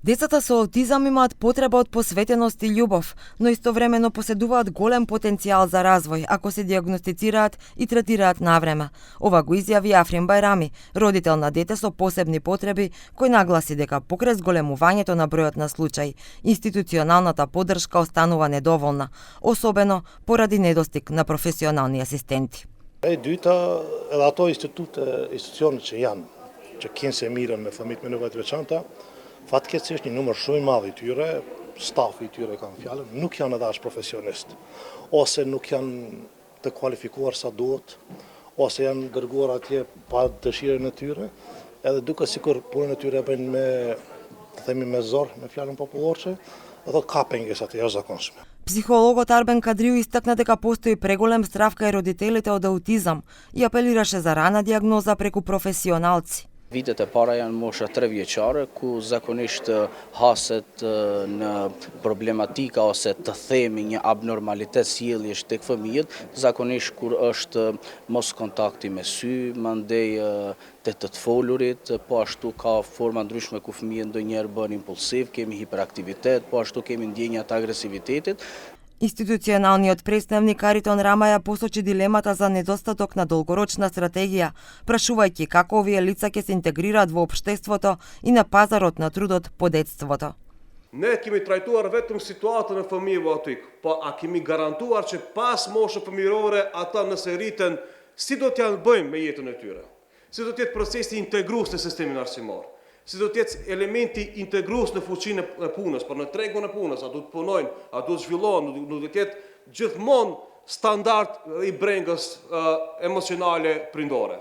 Децата со аутизам имаат потреба од посветеност и љубов, но истовремено поседуваат голем потенцијал за развој ако се дијагностицираат и третираат навреме. Ова го изјави Африн Бајрами, родител на дете со посебни потреби, кој нагласи дека покрај зголемувањето на бројот на случаи, институционалната поддршка останува недоволна, особено поради недостиг на професионални асистенти. E dyta, edhe ato institucionet që janë, që kanë se mirën me fëmijët me nevojë të veçanta, fatkeqësisht një numër shumë i madh i tyre, stafi i tyre kanë fjalën, nuk janë edhe as profesionistë, ose nuk janë të kualifikuar sa duhet, ose janë dërguar atje pa dëshirën e tyre, edhe duke sikur punën e tyre bëjnë me, të themi me zor, me fjalën popullore, edhe ka pengesa të jashtëzakonshme. Психологот Арбен Кадриу истакна дека постои преголем страв кај родителите од аутизам и апелираше за рана дијагноза преку професионалци. Vitet e para janë mosha 3 vjeçare, ku zakonisht haset në problematika ose të themi një abnormalitet sjelljesh tek fëmijët, zakonisht kur është mos kontakti me sy, mandej të folurit, po ashtu ka forma ndryshme ku fëmijët ndonjëherë bën impulsiv, kemi hiperaktivitet, po ashtu kemi ndjenja të agresivitetit. Институционалниот представник Каритон Рамаја посочи дилемата за недостаток на долгорочна стратегија, прашувајќи како овие лица ќе се интегрираат во општеството и на пазарот на трудот по детството. Ne kemi trajtuar vetëm situatën e fëmijëve aty, po a kemi garantuar që pas moshës fëmijërore ata nëse rriten, si do t'janë bëjmë me jetën e tyre? Si do t'jetë procesi integrues në sistemin arsimor? Si do t'jetë elementi integrues në fuqinë e punës, por në tregun e punës, a do të punojnë, a do të zhvillohen, do të jetë gjithmonë standard i brengës emocionale prindore.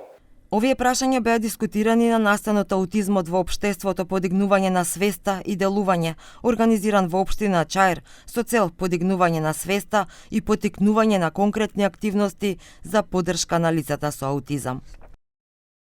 Овие прашања беа дискутирани на настанот аутизмот во општеството, подигнување на свеста и делување, организиран во општина Чаир, со цел подигнување на свеста и поттикнување на конкретни активности за поддршка на лицата со аутизам.